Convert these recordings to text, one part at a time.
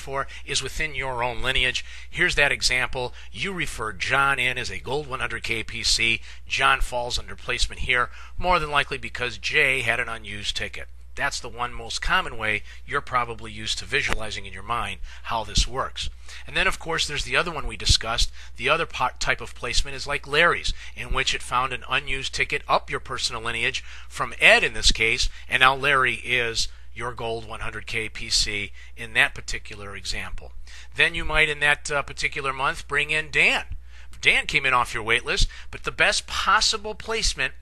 for is within your own lineage. Here's that example. You referred John in as a Gold 100K PC. John falls under placement here, more than likely because Jay had an unused ticket. That's the one most common way you're probably used to visualizing in your mind how this works. And then, of course, there's the other one we discussed. The other type of placement is like Larry's, in which it found an unused ticket up your personal lineage from Ed in this case, and now Larry is your Gold 100K PC in that particular example. Then you might, in that particular month, bring in Dan. Dan came in off your wait list, but the best possible placement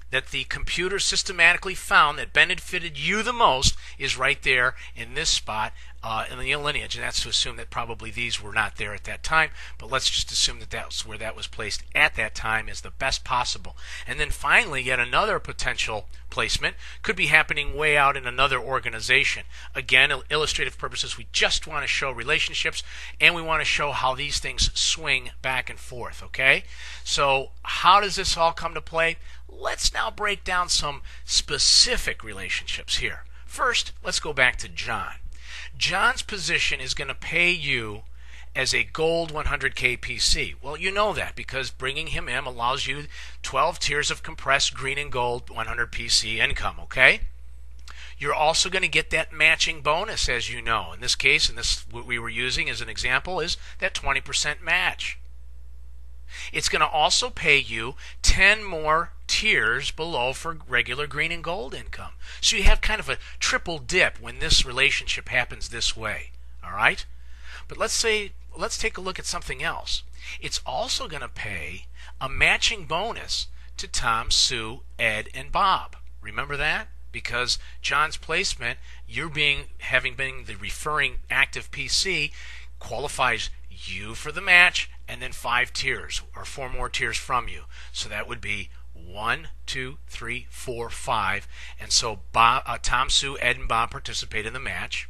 that the computer systematically found that benefited you the most is right there in this spot in the lineage, and that's to assume that probably these were not there at that time, but let's just assume that that's where that was placed at that time is the best possible. And then finally, yet another potential placement could be happening way out in another organization. Again, illustrative purposes, we just want to show relationships, and we want to show how these things swing back and forth, okay? So how does this all come to play? Let's now break down some specific relationships here. First, let's go back to John. John's position is going to pay you as a Gold 100K PC. Well, you know that because bringing him in allows you 12 tiers of compressed green and gold 100 PC income, okay? You're also going to get that matching bonus, as you know. In this case, and this what we were using as an example, is that 20% match. It's going to also pay you 10 more tiers below for regular green and gold income. So you have kind of a triple dip when this relationship happens this way. All right? But let's take a look at something else. It's also going to pay a matching bonus to Tom, Sue, Ed, and Bob. Remember that? Because John's placement, having been the referring active PC, qualifies you for the match, and then 5 tiers or 4 more tiers from you. So that would be 1, 2, 3, 4, 5. And so Tom, Sue, Ed, and Bob participate in the match.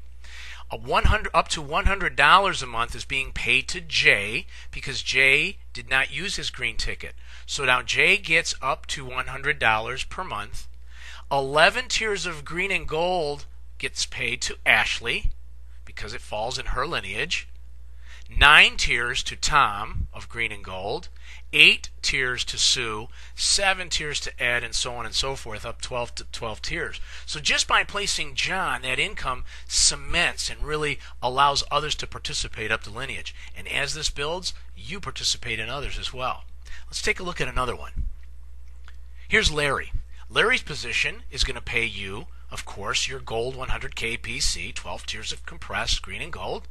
Up to $100 a month is being paid to Jay because Jay did not use his green ticket. So now Jay gets up to $100 per month. 11 tiers of green and gold gets paid to Ashley because it falls in her lineage. 9 tiers to Tom of green and gold, 8 tiers to Sue, 7 tiers to Ed, and so on and so forth, up 12 tiers. So just by placing John, that income cements and really allows others to participate up the lineage. And as this builds, you participate in others as well. Let's take a look at another one. Here's Larry. Larry's position is going to pay you, of course, your Gold 100K PC, 12 tiers of compressed green and gold.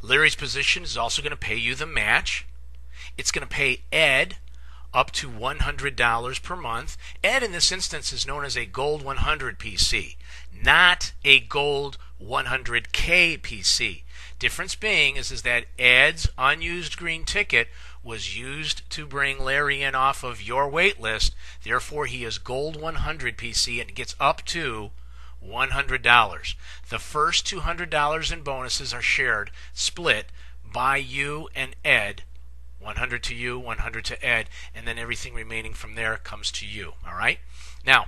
Larry's position is also going to pay you the match. It's going to pay Ed up to $100 per month. Ed in this instance is known as a Gold 100 PC, not a Gold 100K PC. Difference being is that Ed's unused green ticket was used to bring Larry in off of your wait list. Therefore, he is Gold 100 PC and gets up to $100. The first $200 in bonuses are split by you and Ed. 100 to you, 100 to Ed, and then everything remaining from there comes to you. All right? Now,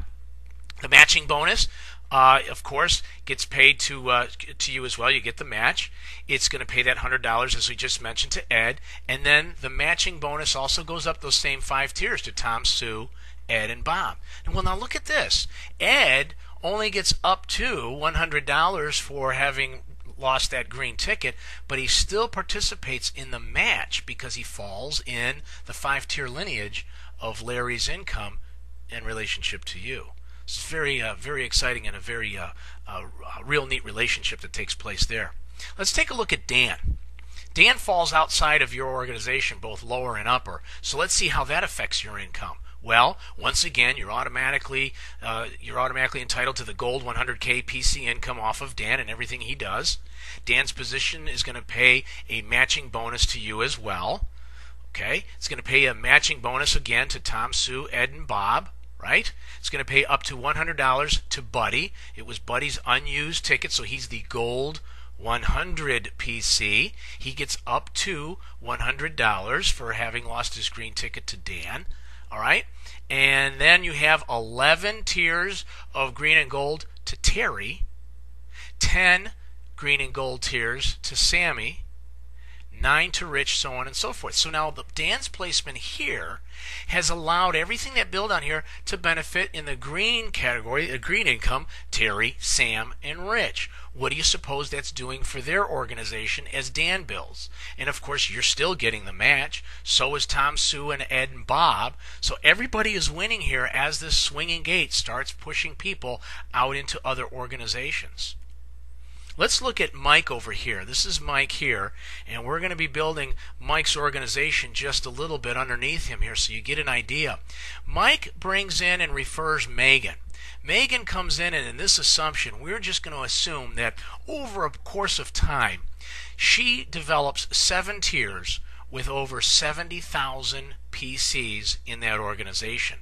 the matching bonus, of course, gets paid to you as well. You get the match. It's going to pay that $100, as we just mentioned, to Ed, and then the matching bonus also goes up those same 5 tiers to Tom, Sue, Ed, and Bob. And well, now look at this. Ed only gets up to $100 for having lost that green ticket, but he still participates in the match because he falls in the 5-tier lineage of Larry's income in relationship to you. It's very, very exciting and a very real neat relationship that takes place there. Let's take a look at Dan. Dan falls outside of your organization, both lower and upper. So let's see how that affects your income. Well, once again, you're automatically entitled to the Gold 100K PC income off of Dan and everything he does. Dan's position is going to pay a matching bonus to you as well. Okay, it's going to pay a matching bonus again to Tom, Sue, Ed, and Bob. Right? It's going to pay up to $100 to Buddy. It was Buddy's unused ticket, so he's the Gold 100 PC. He gets up to $100 for having lost his green ticket to Dan. All right? And then you have 11 tiers of green and gold to Terry, 10 green and gold tiers to Sammy, 9 to Rich, so on and so forth. So now Dan's placement here has allowed everything that build on here to benefit in the green category, a green income, Terry, Sam, and Rich. What do you suppose that's doing for their organization as Dan builds? And of course, you're still getting the match. So is Tom, Sue, and Ed and Bob. So everybody is winning here as this swinging gate starts pushing people out into other organizations. Let's look at Mike over here. This is Mike here, and we're going to be building Mike's organization just a little bit underneath him here so you get an idea. Mike brings in and refers Megan. Megan comes in, and in this assumption, we're just going to assume that over a course of time, she develops 7 tiers with over 70,000 PCs in that organization.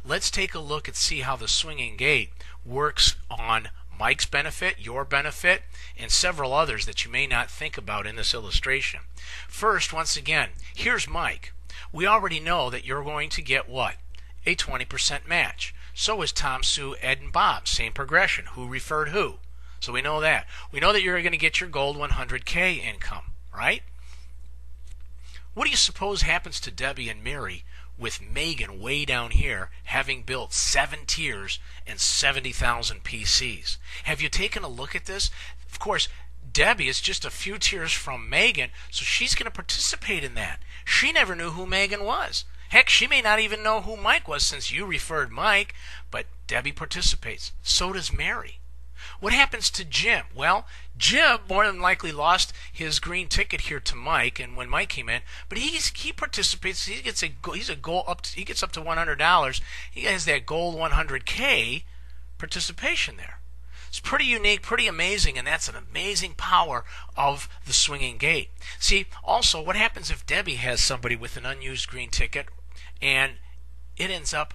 Let's take a look and see how the swinging gate works on Mike's benefit, your benefit, and several others that you may not think about in this illustration. First, once again, here's Mike. We already know that you're going to get what? A 20% match. So is Tom, Sue, Ed, and Bob. Same progression. Who referred who? So we know that. We know that you're going to get your gold 100K income, right? What do you suppose happens to Debbie and Mary with Megan way down here having built 7 tiers and 70,000 PCs? Have you taken a look at this? Of course, Debbie is just a few tiers from Megan, so she's going to participate in that. She never knew who Megan was. Heck, she may not even know who Mike was since you referred Mike, but Debbie participates. So does Mary. What happens to Jim? Well, Jim more than likely lost his green ticket here to Mike, and when Mike came in, but he participates. He gets he gets up to $100. He has that gold 100K participation there. It's pretty unique, pretty amazing, and that's an amazing power of the swinging gate. See, also, what happens if Debbie has somebody with an unused green ticket and it ends up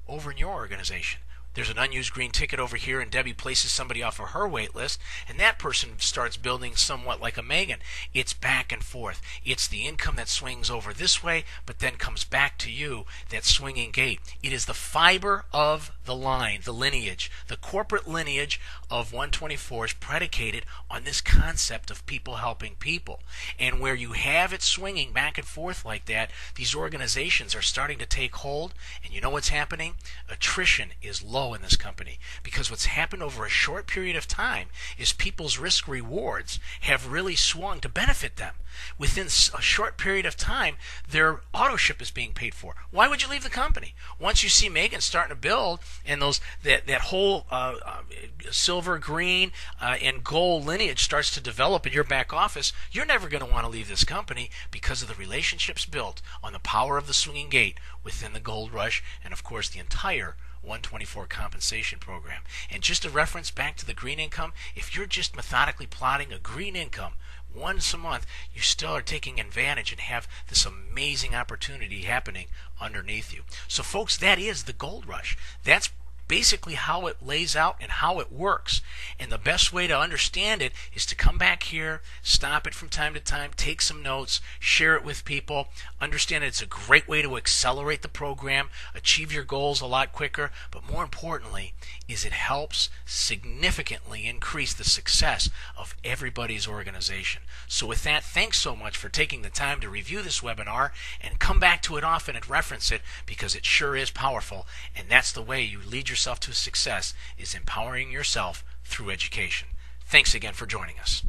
over in your organization? There's an unused green ticket over here, and Debbie places somebody off of her wait list, and that person starts building somewhat like a Megan. It's back and forth. It's the income that swings over this way, but then comes back to you, that swinging gate. It is the fiber of the line, the lineage, the corporate lineage of 124 is predicated on this concept of people helping people. And where you have it swinging back and forth like that, these organizations are starting to take hold, and you know what's happening? Attrition is low in this company, because what's happened over a short period of time is people's risk rewards have really swung to benefit them. Within a short period of time, their auto ship is being paid for. Why would you leave the company? Once you see Megan starting to build, and that whole silver, green, and gold lineage starts to develop in your back office, you're never going to want to leave this company because of the relationships built on the power of the swinging gate within the Gold Rush, and of course the entire 124 compensation program. And just a reference back to the green income, if you're just methodically plotting a green income once a month, you still are taking advantage and have this amazing opportunity happening underneath you. So folks, that is the Gold Rush. That's basically how it lays out and how it works. And the best way to understand it is to come back here, stop it from time to time, take some notes, share it with people, understand it's a great way to accelerate the program, achieve your goals a lot quicker, but more importantly is it helps significantly increase the success of everybody's organization. So with that, thanks so much for taking the time to review this webinar, and come back to it often and reference it, because it sure is powerful, and that's the way you lead yourself to success, is empowering yourself through education. Thanks again for joining us.